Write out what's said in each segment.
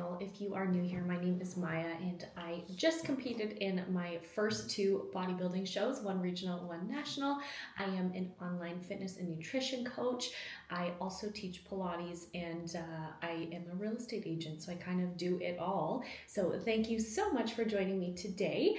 channel. If you are new here, my name is Maya and I just competed in my first two bodybuilding shows, one regional, one national. I am an online fitness and nutrition coach. I also teach Pilates and I am a real estate agent, so I kind of do it all. So thank you so much for joining me today.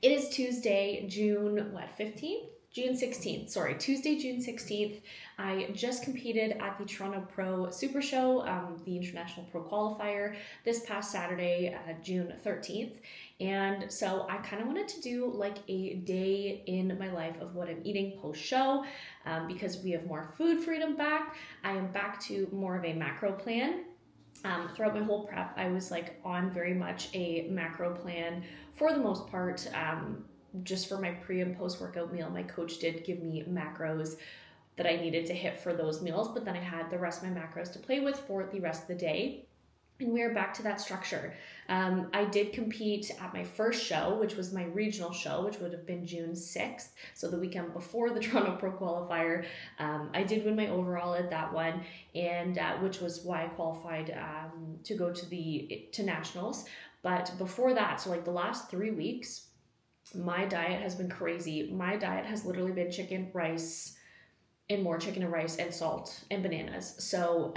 It is Tuesday, June 15th? June 16th, sorry, Tuesday, June 16th. I just competed at the Toronto Pro Super Show, the International Pro Qualifier, this past Saturday, June 13th. And so I kind of wanted to do like a day in my life of what I'm eating post-show because we have more food freedom back. I am back to more of a macro plan. Throughout my whole prep, I was like on very much a macro plan for the most part. Just for my pre and post workout meal, my coach did give me macros that I needed to hit for those meals, but then I had the rest of my macros to play with for the rest of the day. And we are back to that structure. I did compete at my first show, which was my regional show, which would have been June 6th. So the weekend before the Toronto Pro Qualifier. I did win my overall at that one, and which was why I qualified to go to nationals. But before that, so like the last 3 weeks, my diet has been crazy. My diet has literally been chicken, rice, and more chicken and rice and salt and bananas. So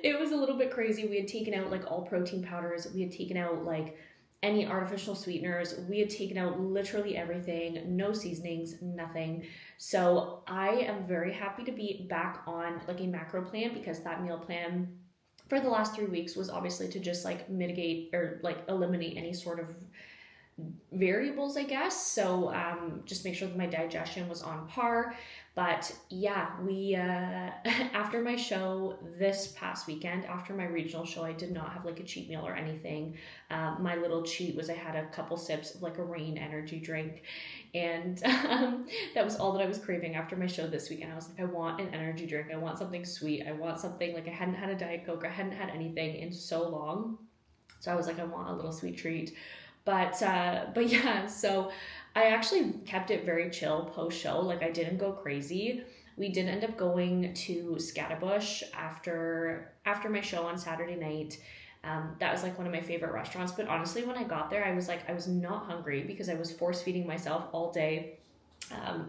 it was a little bit crazy. We had taken out like all protein powders. We had taken out like any artificial sweeteners. We had taken out literally everything, no seasonings, nothing. So I am very happy to be back on like a macro plan, because that meal plan for the last 3 weeks was obviously to just like mitigate or like eliminate any sort of variables, I guess. So just make sure that my digestion was on par. But yeah, we after my show this past weekend, after my regional show, I did not have like a cheat meal or anything. My little cheat was I had a couple sips of like a Rain energy drink, and that was all that I was craving after my show this weekend. I was like, I want an energy drink. I want something sweet. I want something, like I hadn't had a Diet Coke. I hadn't had anything in so long. So I was like, I want a little sweet treat. But yeah, so I actually kept it very chill post-show. Like I didn't go crazy. We did end up going to Scatterbush after my show on Saturday night. That was like one of my favorite restaurants. But honestly, when I got there, I was not hungry because I was force feeding myself all day.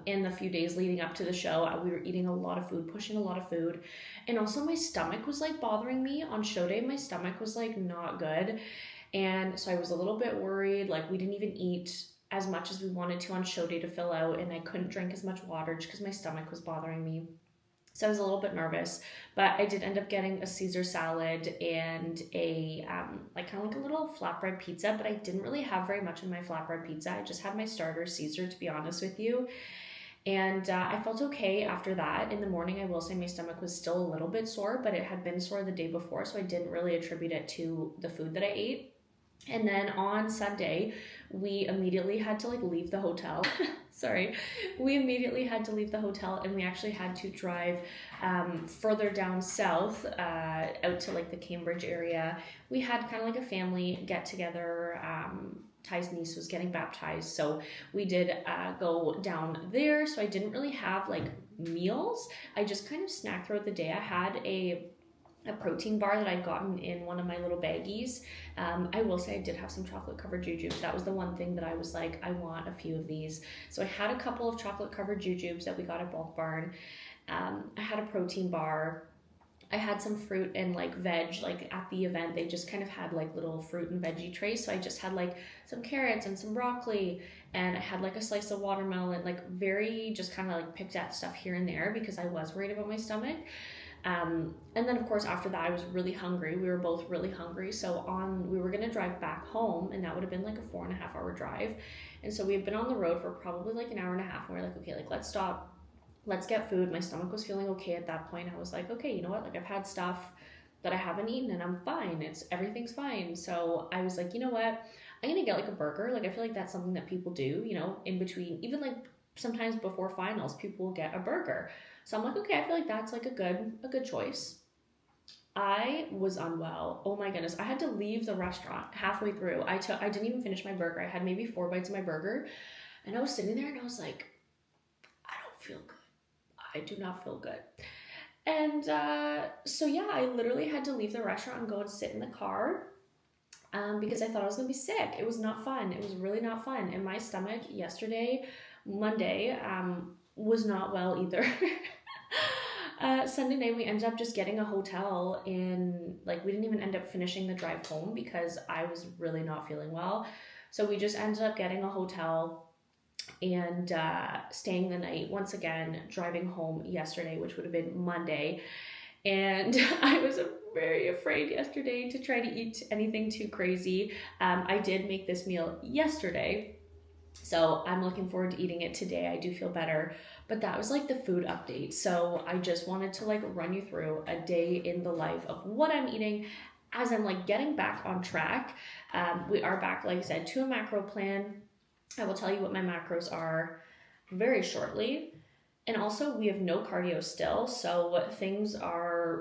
In the few days leading up to the show, we were eating a lot of food, pushing a lot of food. And also my stomach was like bothering me on show day. My stomach was like not good. And so I was a little bit worried. Like we didn't even eat as much as we wanted to on show day to fill out, and I couldn't drink as much water just because my stomach was bothering me. So I was a little bit nervous, but I did end up getting a Caesar salad and a like kind of like a little flatbread pizza, but I didn't really have very much in my flatbread pizza. I just had my starter Caesar, to be honest with you. And I felt okay after that. In the morning, I will say my stomach was still a little bit sore, but it had been sore the day before, so I didn't really attribute it to the food that I ate. And then on Sunday, we immediately had to like leave the hotel. We immediately had to leave the hotel, and we actually had to drive further down south out to like the Cambridge area. We had kind of like a family get together. Ty's niece was getting baptized, so we did go down there. So I didn't really have like meals. I just kind of snacked throughout the day. I had a protein bar that I'd gotten in one of my little baggies. I will say I did have some chocolate covered jujubes. That was the one thing that I was like, I want a few of these. So I had a couple of chocolate covered jujubes that we got at Bulk Barn. I had a protein bar. I had some fruit and like veg. Like at the event, they just kind of had like little fruit and veggie trays. So I just had like some carrots and some broccoli, and I had like a slice of watermelon, like very just kind of like picked at stuff here and there because I was worried about my stomach. And then of course after that I was really hungry. We were both really hungry. So we were going to drive back home, and that would have been like a 4.5 hour drive. And so we had been on the road for probably like an hour and a half, and we were like, okay, like let's stop, let's get food. My stomach was feeling okay at that point. I was like, okay, you know what? Like I've had stuff that I haven't eaten and I'm fine. Everything's fine. So I was like, you know what? I'm going to get like a burger. Like I feel like that's something that people do, you know, in between, even like sometimes before finals, people will get a burger. So I'm like, okay, I feel like that's like a good choice. I was unwell. Oh my goodness. I had to leave the restaurant halfway through. I didn't even finish my burger. I had maybe 4 bites of my burger, and I was sitting there and I was like, I don't feel good. I do not feel good. And so yeah, I literally had to leave the restaurant and go and sit in the car because I thought I was gonna be sick. It was not fun. It was really not fun. And my stomach yesterday, Monday, was not well either. Sunday night we ended up just getting a hotel in, like, we didn't even end up finishing the drive home because I was really not feeling well. So we just ended up getting a hotel and staying the night once again, driving home yesterday, which would have been Monday. And I was very afraid yesterday to try to eat anything too crazy. I did make this meal yesterday, so I'm looking forward to eating it today. I do feel better, but that was like the food update. So I just wanted to like run you through a day in the life of what I'm eating as I'm like getting back on track. We are back, like I said, to a macro plan. I will tell you what my macros are very shortly. And also we have no cardio still, so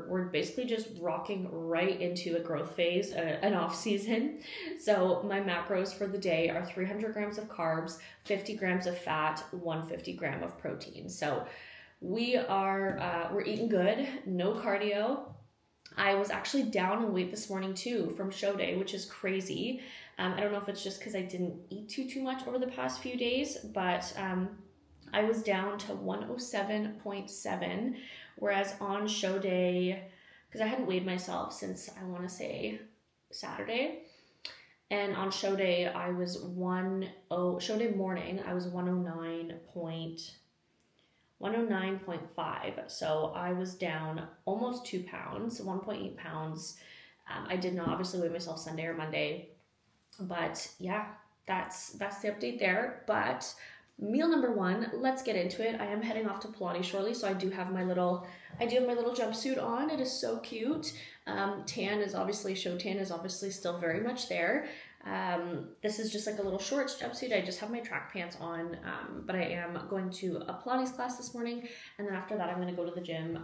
we're basically just rocking right into a growth phase, an off season. So my macros for the day are 300 grams of carbs, 50 grams of fat, 150 gram of protein. So we're eating good, no cardio. I was actually down in weight this morning too from show day, which is crazy. I don't know if it's just because I didn't eat too much over the past few days, but I was down to 107.7, whereas on show day, because I hadn't weighed myself since I want to say Saturday, and on show day I was show day morning I was 109.5, so I was down almost 2 pounds, 1.8 pounds. I did not obviously weigh myself Sunday or Monday, but yeah, that's the update there. But meal number one, let's get into it. I am heading off to Pilates shortly, so I do have my little jumpsuit on. It is so cute. Show tan is obviously still very much there. This is just like a little shorts jumpsuit. I just have my track pants on, but I am going to a Pilates class this morning, and then after that I'm going to go to the gym.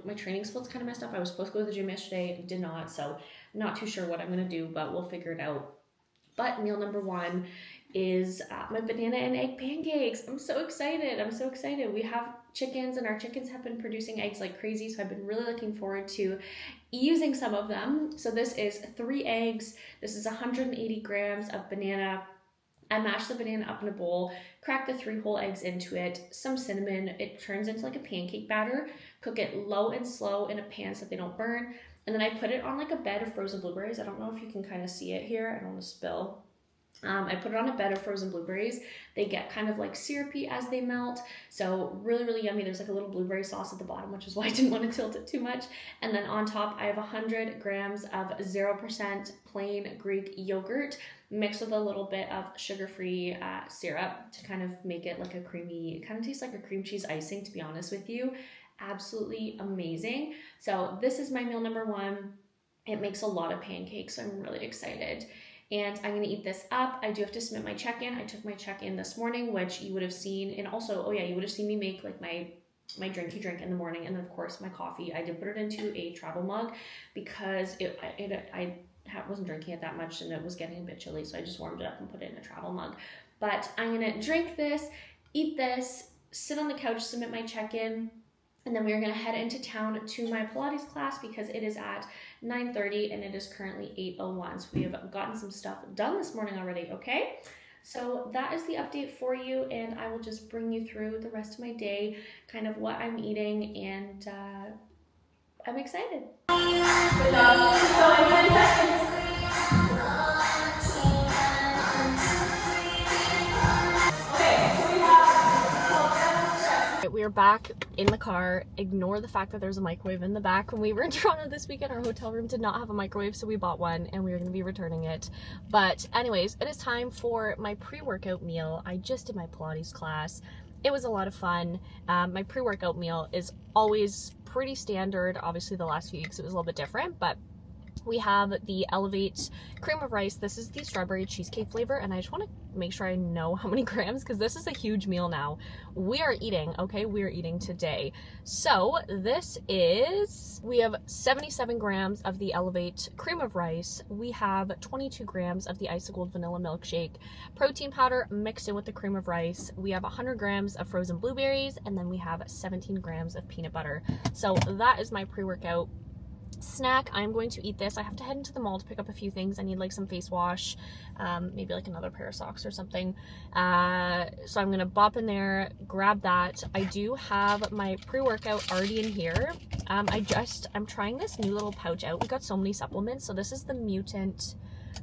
My training split's kind of messed up. I was supposed to go to the gym yesterday, did not, so I'm not too sure what I'm going to do, but we'll figure it out. But meal number one is my banana and egg pancakes. I'm so excited. We have chickens, and our chickens have been producing eggs like crazy, so I've been really looking forward to using some of them. So this is 3 eggs. This is 180 grams of banana. I mash the banana up in a bowl, crack the 3 whole eggs into it, some cinnamon. It turns into like a pancake batter. Cook it low and slow in a pan so that they don't burn. And then I put it on like a bed of frozen blueberries. I don't know if you can kind of see it here. I don't want to spill. I put it on a bed of frozen blueberries. They get kind of like syrupy as they melt. So really, really yummy. There's like a little blueberry sauce at the bottom, which is why I didn't want to tilt it too much. And then on top, I have 100 grams of 0% plain Greek yogurt mixed with a little bit of sugar-free syrup to kind of make it like a creamy, it kind of tastes like a cream cheese icing, to be honest with you. Absolutely amazing. So this is my meal number one. It makes a lot of pancakes, so I'm really excited. And I'm going to eat this up. I do have to submit my check-in. I took my check-in this morning, which you would have seen. And also, you would have seen me make like my drinky drink in the morning. And then of course my coffee. I did put it into a travel mug because I wasn't drinking it that much and it was getting a bit chilly. So I just warmed it up and put it in a travel mug. But I'm going to drink this, eat this, sit on the couch, submit my check-in. And then we're going to head into town to my Pilates class because it is at 9:30 and it is currently 8:01. So we have gotten some stuff done this morning already, okay? So that is the update for you, and I will just bring you through the rest of my day, kind of what I'm eating, and I'm excited. Good job. We are back in the car. Ignore the fact that there's a microwave in the back. When we were in Toronto this weekend, our hotel room did not have a microwave, so we bought one and we were going to be returning it. But anyways, it is time for my pre-workout meal. I just did my Pilates class. It was a lot of fun. My pre-workout meal is always pretty standard. Obviously the last few weeks it was a little bit different, but We have the Elevate cream of rice. This is the strawberry cheesecake flavor, and I just want to make sure I know how many grams because this is a huge meal now. We are eating today. So we have 77 grams of the Elevate cream of rice. We have 22 grams of the icicled vanilla milkshake protein powder mixed in with the cream of rice. We have 100 grams of frozen blueberries, and then we have 17 grams of peanut butter. So that is my pre-workout snack. I'm going to eat this. I have to head into the mall to pick up a few things. I need like some face wash, maybe like another pair of socks or something. So I'm gonna bop in there, grab that. I do have my pre-workout already in here. I'm trying this new little pouch out. We got so many supplements. So this is the Mutant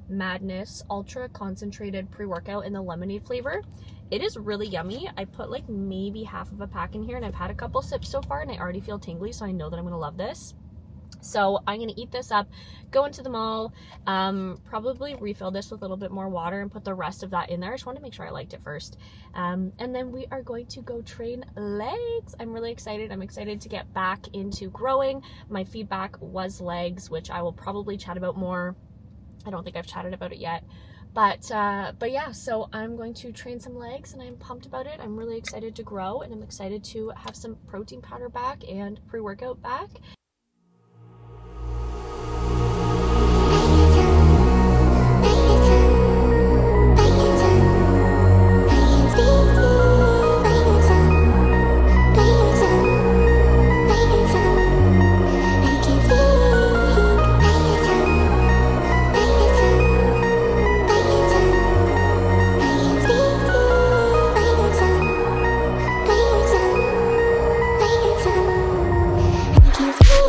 Madness Ultra Concentrated Pre-Workout in the lemonade flavor. It is really yummy. I put like maybe half of a pack in here, and I've had a couple sips so far, and I already feel tingly, so I know that I'm gonna love this. So I'm going to eat this up, go into the mall, probably refill this with a little bit more water and put the rest of that in there. I just want to make sure I liked it first. And then we are going to go train legs. I'm really excited. I'm excited to get back into growing. My feedback was legs, which I will probably chat about more. I don't think I've chatted about it yet. But yeah, so I'm going to train some legs and I'm pumped about it. I'm really excited to grow, and I'm excited to have some protein powder back and pre-workout back. Can't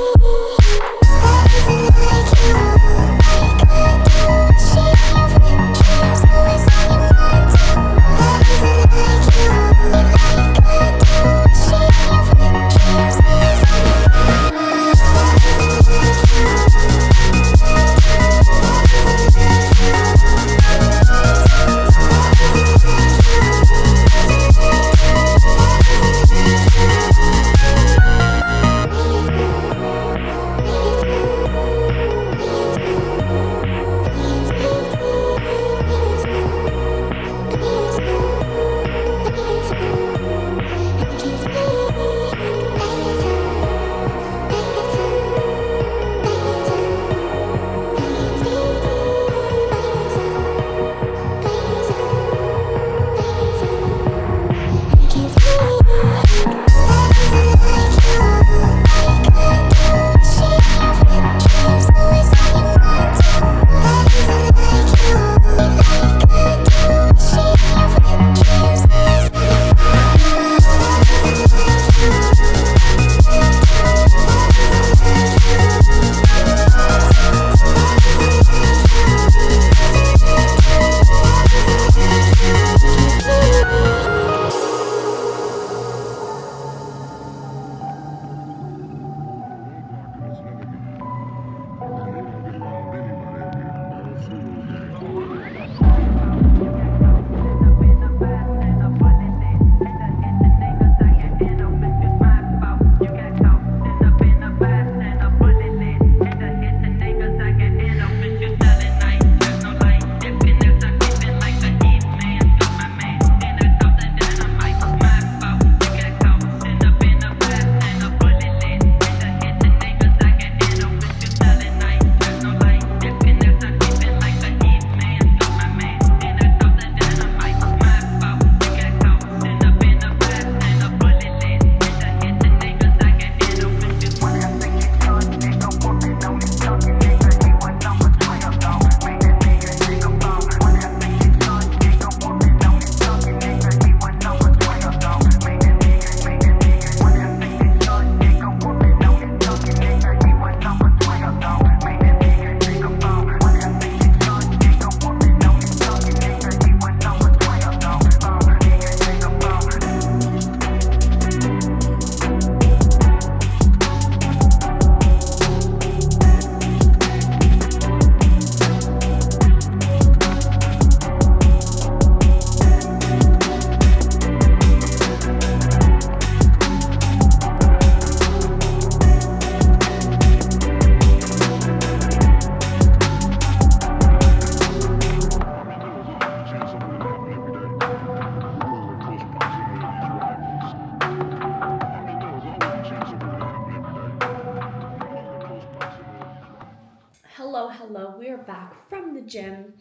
gym.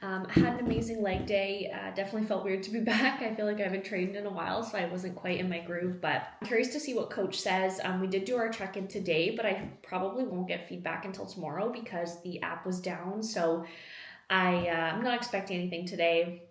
Had an amazing leg day. Definitely felt weird to be back. I feel like I haven't trained in a while, so I wasn't quite in my groove, but I'm curious to see what coach says. We did do our check-in today, but I probably won't get feedback until tomorrow because the app was down, so I'm not expecting anything today.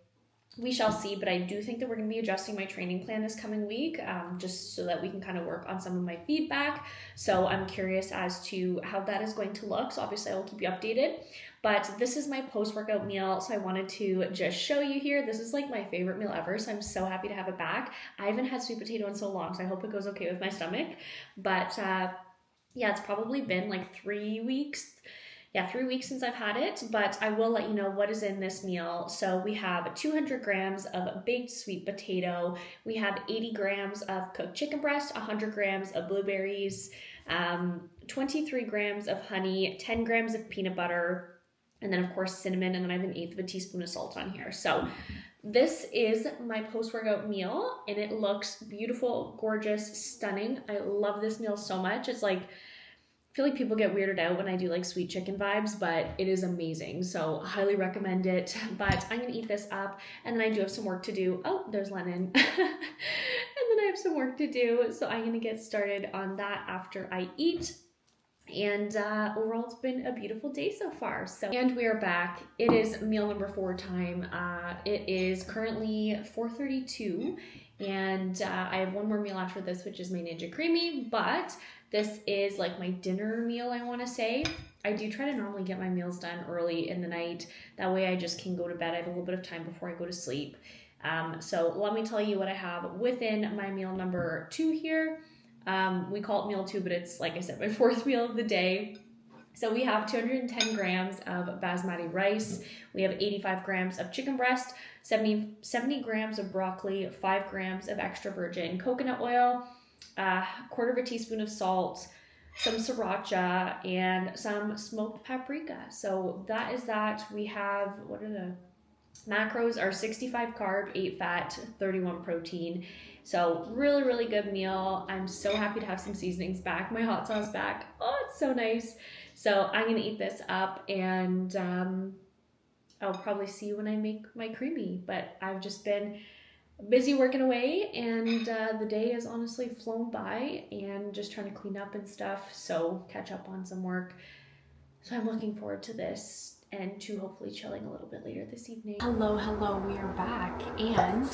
We shall see, but I do think that we're going to be adjusting my training plan this coming week, just so that we can kind of work on some of my feedback. So I'm curious as to how that is going to look. So obviously I will keep you updated, but this is my post-workout meal. So I wanted to just show you here. This is like my favorite meal ever. So I'm so happy to have it back. I haven't had sweet potato in so long, so I hope it goes okay with my stomach. But yeah, it's probably been like 3 weeks. Yeah, 3 weeks since I've had it, but I will let you know what is in this meal. So we have 200 grams of baked sweet potato. We have 80 grams of cooked chicken breast, 100 grams of blueberries, 23 grams of honey, 10 grams of peanut butter, and then of course cinnamon, and then I have 1/8 of a teaspoon of salt on here. So this is my post-workout meal, and it looks beautiful, gorgeous, stunning. I love this meal so much. It's like, I feel like people get weirded out when I do like sweet chicken vibes, but it is amazing. So highly recommend it. But I'm going to eat this up, and then I do have some work to do. Oh, there's Lennon. And then I have some work to do. So I'm going to get started on that after I eat. And overall, it's been a beautiful day so far. And we are back. It is meal number 4 time. It is currently 4:32, and I have one more meal after this, which is my Ninja Creamy, but this is like my dinner meal, I want to say. I do try to normally get my meals done early in the night. That way I just can go to bed. I have a little bit of time before I go to sleep. So let me tell you what I have within my meal number 2 here. We call it meal 2, but it's, like I said, my 4th meal of the day. So we have 210 grams of basmati rice. We have 85 grams of chicken breast, 70 grams of broccoli, 5 grams of extra virgin coconut oil, 1/4 of a teaspoon of salt, some sriracha, and some smoked paprika. So that is that. We have, what are the macros? Are 65 carb, 8 fat, 31 protein. So really, really good meal. I'm so happy to have some seasonings back. My hot sauce back. Oh, it's so nice. So I'm going to eat this up, and I'll probably see you when I make my creamy. But I've just been busy working away, and the day has honestly flown by, and just trying to clean up and stuff, so catch up on some work. So I'm looking forward to this, and to hopefully chilling a little bit later this evening. Hello, we are back, and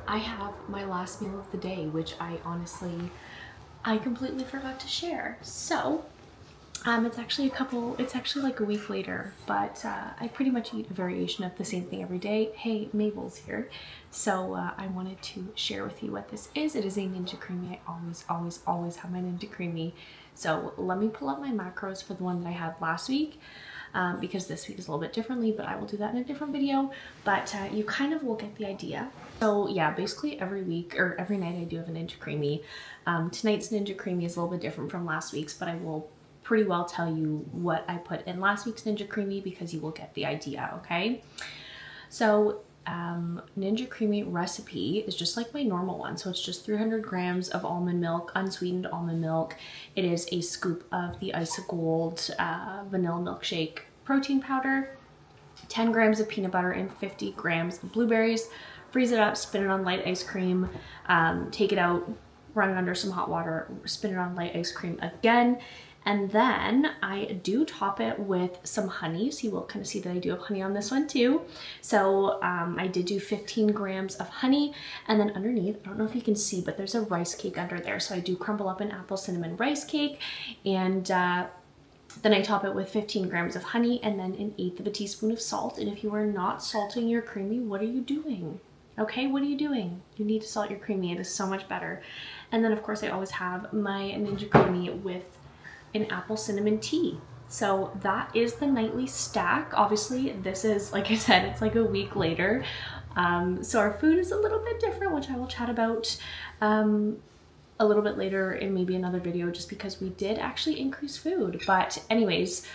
I have my last meal of the day, which I completely forgot to share. So it's actually like a week later, but I pretty much eat a variation of the same thing every day. Hey, Mabel's here. So I wanted to share with you what this is. It is a Ninja Creamy. I always have my Ninja Creamy. So let me pull up my macros for the one that I had last week, because this week is a little bit differently, but I will do that in a different video. But you kind of will get the idea. So yeah, basically every week or every night I do have a Ninja Creamy. Tonight's Ninja Creamy is a little bit different from last week's, but I will pretty well tell you what I put in last week's Ninja Creamy because you will get the idea, okay? So Ninja Creamy recipe is just like my normal one. So it's just 300 grams of almond milk, unsweetened almond milk. It is a scoop of the Ice-A-Gold vanilla milkshake protein powder, 10 grams of peanut butter, and 50 grams of blueberries. Freeze it up, spin it on light ice cream, take it out, run it under some hot water, spin it on light ice cream again. And then I do top it with some honey. So you will kind of see that I do have honey on this one too. So I did do 15 grams of honey. And then underneath, I don't know if you can see, but there's a rice cake under there. So I do crumble up an apple cinnamon rice cake. And then I top it with 15 grams of honey and then 1/8 of a teaspoon of salt. And if you are not salting your creamy, what are you doing? Okay, what are you doing? You need to salt your creamy. It is so much better. And then of course I always have my Ninja Creamy with an apple cinnamon tea. So that is the nightly stack. Obviously this is, like I said, it's like a week later. So our food is a little bit different, which I will chat about a little bit later in maybe another video, just because we did actually increase food. But anyways,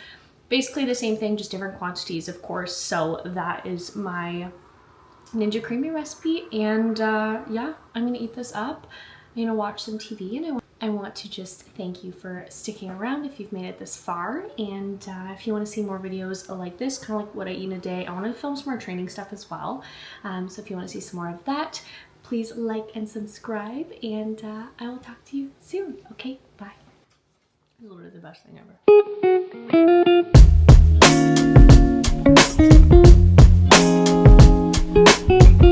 basically the same thing, just different quantities, of course. So that is my Ninja Creamy recipe. And yeah, I'm gonna eat this up. I'm gonna watch some TV, and I want to just thank you for sticking around if you've made it this far. And if you want to see more videos like this, kind of like what I eat in a day, I want to film some more training stuff as well. So if you want to see some more of that, please like and subscribe, and I will talk to you soon. Okay, bye. It's literally the best thing ever.